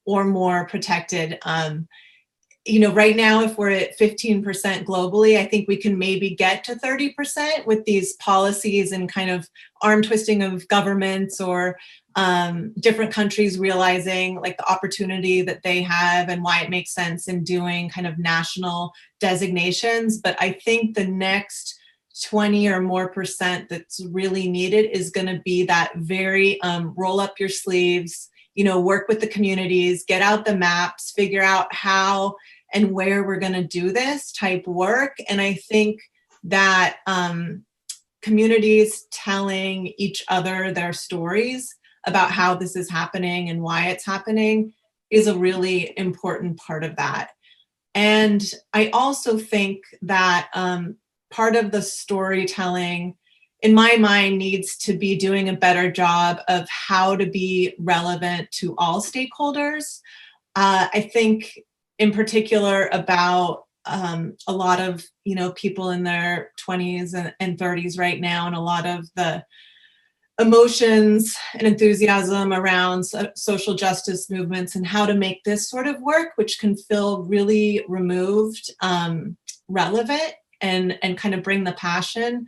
or more protected. Right now, if we're at 15% globally, I think we can maybe get to 30% with these policies and kind of arm twisting of governments, or different countries realizing like the opportunity that they have and why it makes sense in doing kind of national designations. But I think the next 20 or more percent that's really needed is going to be that very roll up your sleeves, work with the communities, get out the maps, figure out how and where we're going to do this type work. And I think that communities telling each other their stories about how this is happening and why it's happening is a really important part of that. And I also think that part of the storytelling, in my mind, needs to be doing a better job of how to be relevant to all stakeholders. I think in particular about a lot of people in their 20s and 30s right now, and a lot of the emotions and enthusiasm around social justice movements, and how to make this sort of work, which can feel really removed, relevant, and kind of bring the passion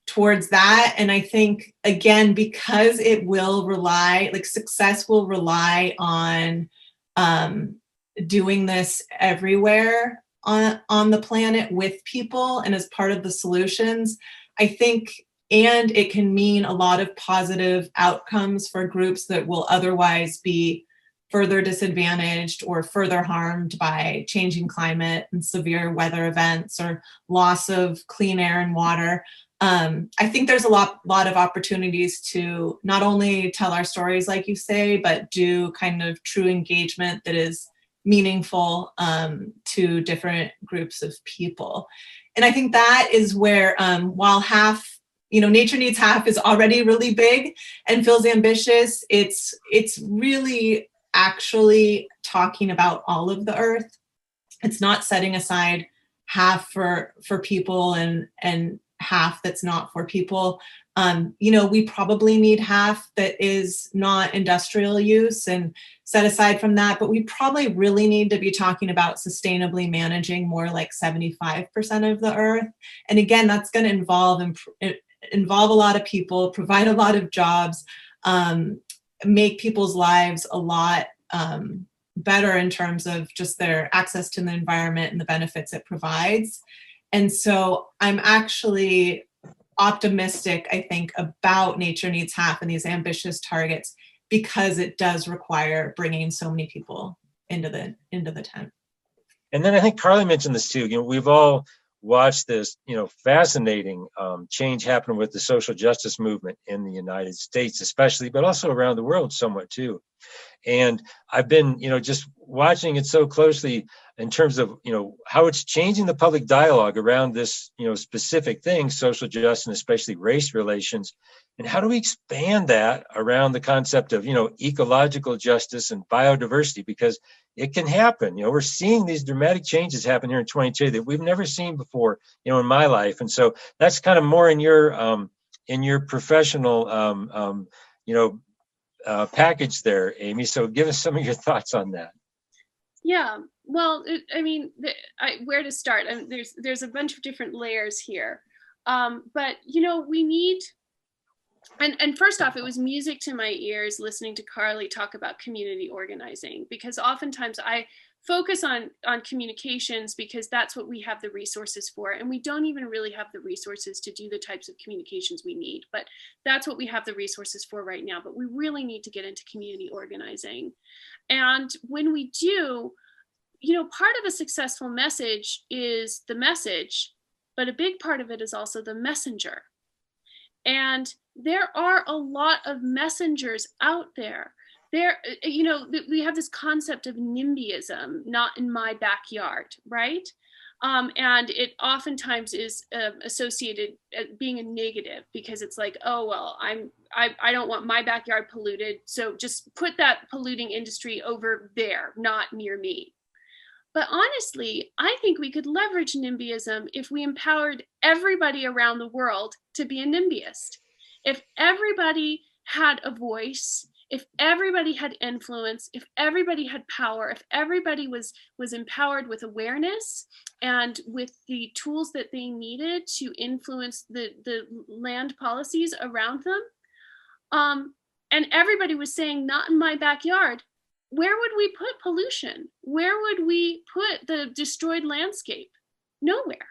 towards that. And I think, again, because it will rely, like success will rely on doing this everywhere on the planet with people and as part of the solutions, I think. And it can mean a lot of positive outcomes for groups that will otherwise be further disadvantaged or further harmed by changing climate and severe weather events, or loss of clean air and water. I think there's a lot of opportunities to not only tell our stories, like you say, but do kind of true engagement that is meaningful to different groups of people. And I think that is where, while half, nature needs half is already really big and feels ambitious, it's really actually talking about all of the earth. It's not setting aside half for people and half that's not for people. We probably need half that is not industrial use and set aside from that, but we probably really need to be talking about sustainably managing more like 75% of the earth. And again, that's going to involve a lot of people, provide a lot of jobs, make people's lives a lot better in terms of just their access to the environment and the benefits it provides. And so I'm actually optimistic, I think, about nature needs half and these ambitious targets, because it does require bringing so many people into the tent. And then I think Carly mentioned this too. We've all watched this, fascinating change happen with the social justice movement in the United States, especially, but also around the world somewhat too. And I've been, just watching it so closely in terms of, how it's changing the public dialogue around this, specific thing, social justice, and especially race relations. And how do we expand that around the concept of, ecological justice and biodiversity? Because it can happen. We're seeing these dramatic changes happen here in 22 that we've never seen before, in my life. And so that's kind of more in your professional, package there, Amy. So give us some of your thoughts on that. Yeah, well, where to start? There's a bunch of different layers here, but we need. And first off, it was music to my ears listening to Carly talk about community organizing, because oftentimes I focus on communications because that's what we have the resources for. And we don't even really have the resources to do the types of communications we need, but that's what we have the resources for right now. But we really need to get into community organizing. And when we do, part of a successful message is the message, but a big part of it is also the messenger. And there are a lot of messengers out there. We have this concept of NIMBYism, not in my backyard, right? And it oftentimes is associated as being a negative, because it's like, oh, well, I don't want my backyard polluted, so just put that polluting industry over there, not near me. But honestly, I think we could leverage NIMBYism if we empowered everybody around the world to be a NIMBYist. If everybody had a voice, if everybody had influence, if everybody had power, if everybody was empowered with awareness and with the tools that they needed to influence the land policies around them, and everybody was saying, not in my backyard, where would we put pollution? Where would we put the destroyed landscape? Nowhere.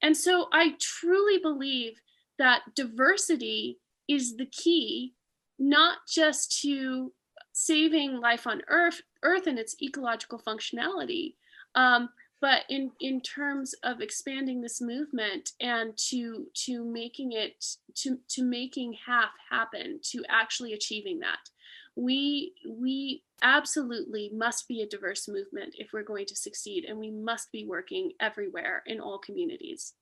And so I truly believe that diversity is the key, not just to saving life on Earth and its ecological functionality, but in terms of expanding this movement and to making it to making half happen, to actually achieving that. We absolutely must be a diverse movement if we're going to succeed, and we must be working everywhere in all communities.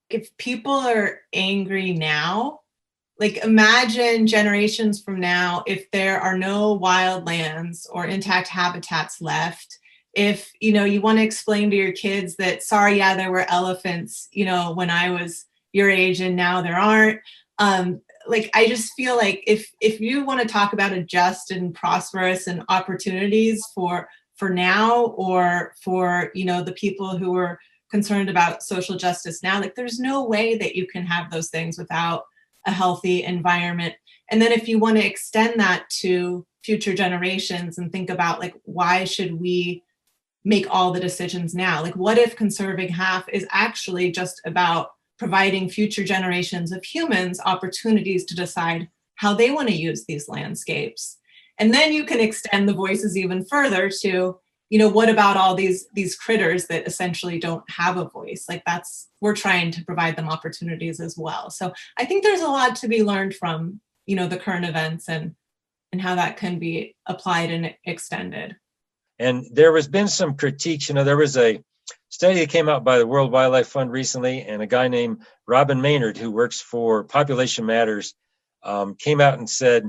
If people are angry now, like imagine generations from now, if there are no wild lands or intact habitats left, if you want to explain to your kids that, sorry, yeah, there were elephants, when I was your age and now there aren't. Like, I just feel like if you want to talk about a just and prosperous and opportunities for now, or for, the people who are concerned about social justice now, like there's no way that you can have those things without a healthy environment. And then if you want to extend that to future generations and think about, like, why should we make all the decisions now? Like, what if conserving half is actually just about providing future generations of humans opportunities to decide how they want to use these landscapes? And then you can extend the voices even further to, what about all these critters that essentially don't have a voice? Like, we're trying to provide them opportunities as well. So I think there's a lot to be learned from, the current events and how that can be applied and extended. And there has been some critiques. There was a study that came out by the World Wildlife Fund recently, and a guy named Robin Maynard, who works for Population Matters, came out and said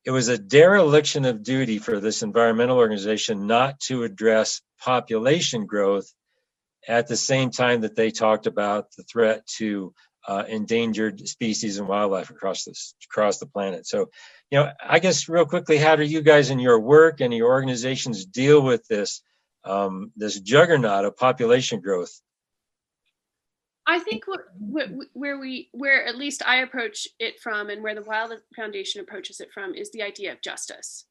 it was a dereliction of duty for this environmental organization not to address population growth at the same time that they talked about the threat to endangered species and wildlife across the planet. So, I guess real quickly, how do you guys in your work and your organizations deal with this juggernaut of population growth? I think where at least I approach it from, and where the Wildlife Foundation approaches it from, is the idea of justice.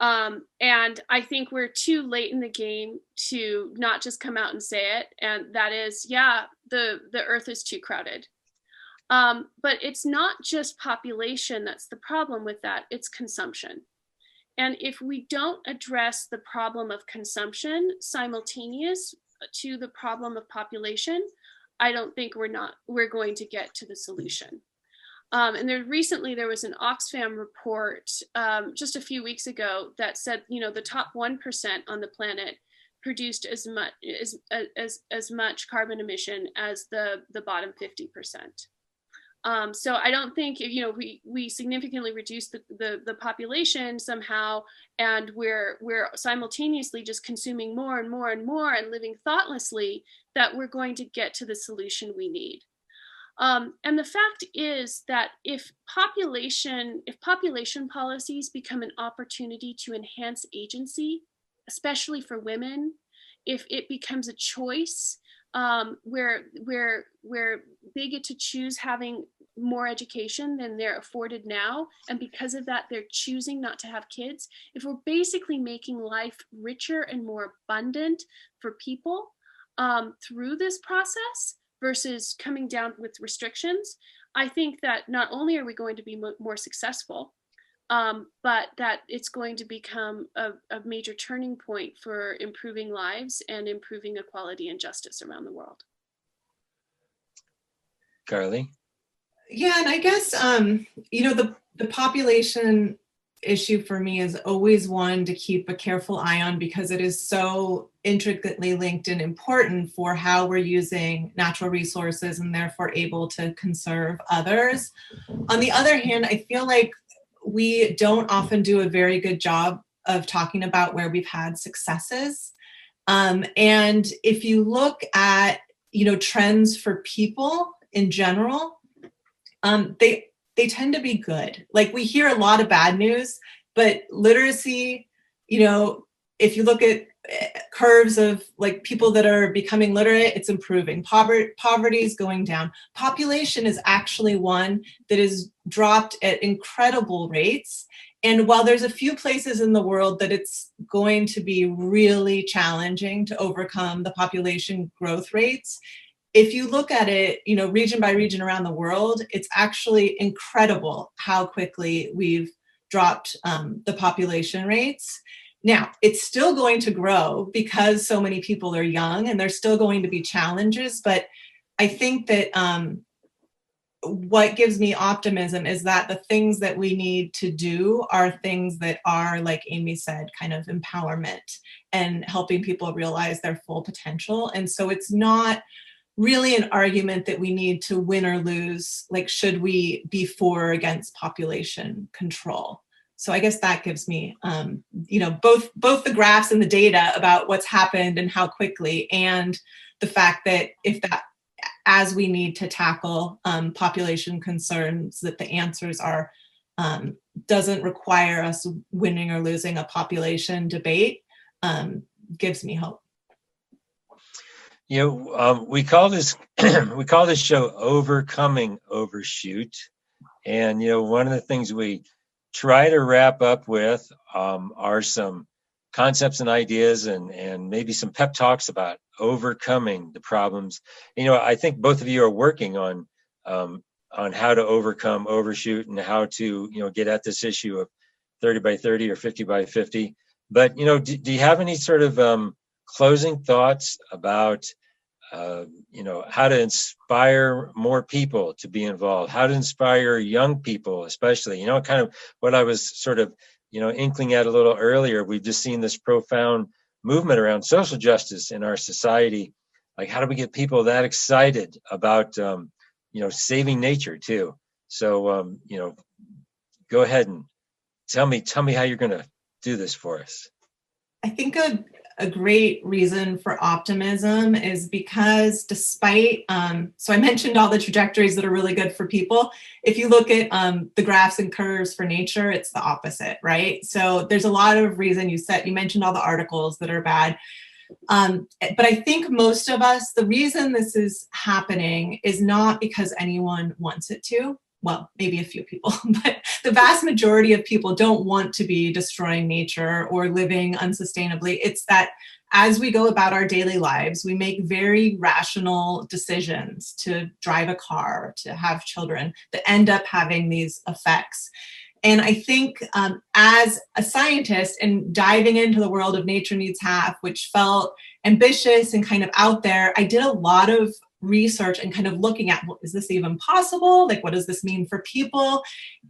And I think we're too late in the game to not just come out and say it. And that is, yeah, the earth is too crowded. But it's not just population that's the problem with that, it's consumption. And if we don't address the problem of consumption simultaneous to the problem of population, I don't think we're going to get to the solution. And there was an Oxfam report just a few weeks ago that said, the top 1% on the planet produced as much carbon emission as the bottom 50%. So I don't think we significantly reduce the population somehow, and we're simultaneously just consuming more and more and more and living thoughtlessly, that we're going to get to the solution we need. And the fact is that if population policies become an opportunity to enhance agency, especially for women, if it becomes a choice where they get to choose having more education than they're afforded now, and because of that they're choosing not to have kids, if we're basically making life richer and more abundant for people through this process versus coming down with restrictions, I think that not only are we going to be more successful, but that it's going to become a major turning point for improving lives and improving equality and justice around the world. Carly? Yeah, and I guess the population issue for me is always one to keep a careful eye on because it is so intricately linked and important for how we're using natural resources and therefore able to conserve others. On the other hand, I feel like we don't often do a very good job of talking about where we've had successes. And if you look at, trends for people in general, they tend to be good. Like we hear a lot of bad news, but literacy, if you look at curves of like people that are becoming literate, it's improving. Poverty is going down. Population is actually one that is dropped at incredible rates. And while there's a few places in the world that it's going to be really challenging to overcome the population growth rates, if you look at it, region by region around the world, it's actually incredible how quickly we've dropped the population rates. Now, it's still going to grow because so many people are young and there's still going to be challenges. But I think that what gives me optimism is that the things that we need to do are things that are, like Amy said, kind of empowerment and helping people realize their full potential. And so it's not really an argument that we need to win or lose, like should we be for or against population control. So I guess that gives me, both the graphs and the data about what's happened and how quickly, and the fact that as we need to tackle population concerns, that the answers are doesn't require us winning or losing a population debate, gives me hope. We call this we call this show Overcoming Overshoot, and one of the things we try to wrap up with are some concepts and ideas and maybe some pep talks about overcoming the problems. I think both of you are working on how to overcome overshoot and how to get at this issue of 30 by 30 or 50 by 50. But do you have any sort of closing thoughts about how to inspire more people to be involved, how to inspire young people, especially, kind of what I was sort of, inkling at a little earlier. We've just seen this profound movement around social justice in our society. Like, how do we get people that excited about, saving nature too? So, go ahead and tell me how you're going to do this for us. I think a great reason for optimism is because despite, so I mentioned all the trajectories that are really good for people. If you look at the graphs and curves for nature, it's the opposite, right? So there's a lot of reason you mentioned all the articles that are bad. But I think most of us, the reason this is happening is not because anyone wants it to. Well, maybe a few people, but the vast majority of people don't want to be destroying nature or living unsustainably. It's that as we go about our daily lives, we make very rational decisions to drive a car, to have children, that end up having these effects. And I think as a scientist and diving into the world of Nature Needs Half, which felt ambitious and kind of out there, I did a lot of research and kind of looking at, well, is this even possible? Like, what does this mean for people?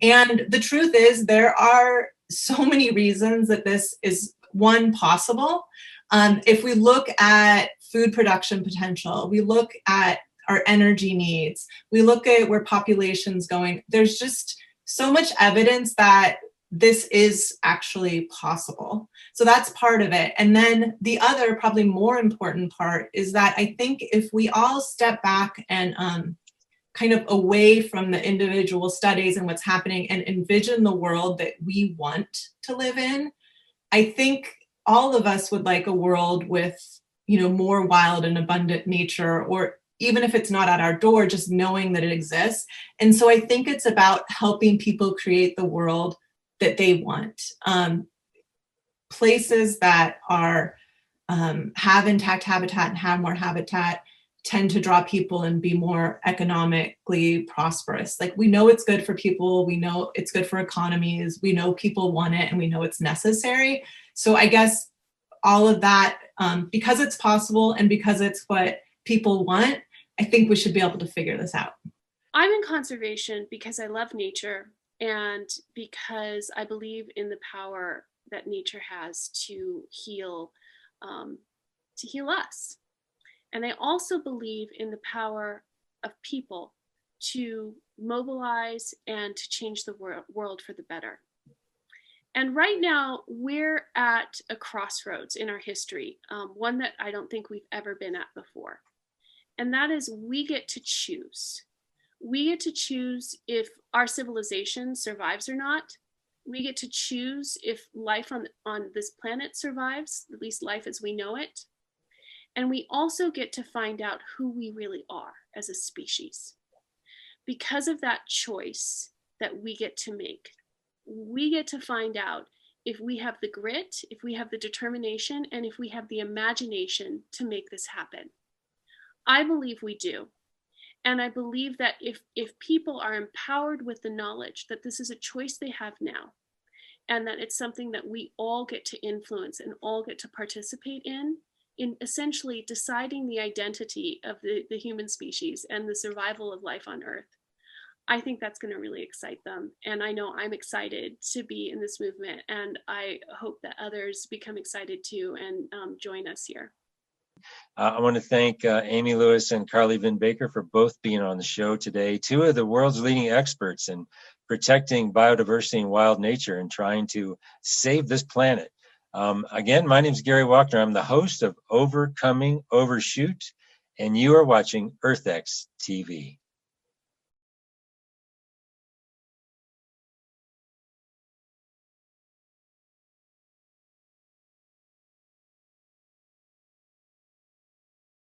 And the truth is, there are so many reasons that this is, one, possible. If we look at food production potential, we look at our energy needs, we look at where population's going, there's just so much evidence that this is actually possible. So that's part of it. And then the other, probably more important part is that I think if we all step back and kind of away from the individual studies and what's happening and envision the world that we want to live in, I think all of us would like a world with, more wild and abundant nature, or even if it's not at our door, just knowing that it exists. And so I think it's about helping people create the world that they want. Places that are have intact habitat and have more habitat tend to draw people and be more economically prosperous. Like, we know it's good for people, we know it's good for economies, we know people want it, and we know it's necessary. So I guess all of that, because it's possible and because it's what people want, I think we should be able to figure this out. I'm in conservation because I love nature and because I believe in the power that nature has to heal us. And I also believe in the power of people to mobilize and to change the world for the better. And right now, we're at a crossroads in our history, one that I don't think we've ever been at before. And that is, we get to choose. We get to choose if our civilization survives or not. We get to choose if life on this planet survives, at least life as we know it. And we also get to find out who we really are as a species. Because of that choice that we get to make, we get to find out if we have the grit, if we have the determination, and if we have the imagination to make this happen. I believe we do. And I believe that if people are empowered with the knowledge that this is a choice they have now, and that it's something that we all get to influence and all get to participate in essentially deciding the identity of the human species and the survival of life on Earth, I think that's going to really excite them. And I know I'm excited to be in this movement, and I hope that others become excited too and join us here. I want to thank Amy Lewis and Carly Vynne Baker for both being on the show today. Two of the world's leading experts in protecting biodiversity and wild nature and trying to save this planet. Again, my name is Gary Wockner. I'm the host of Overcoming Overshoot, and you are watching EarthX TV.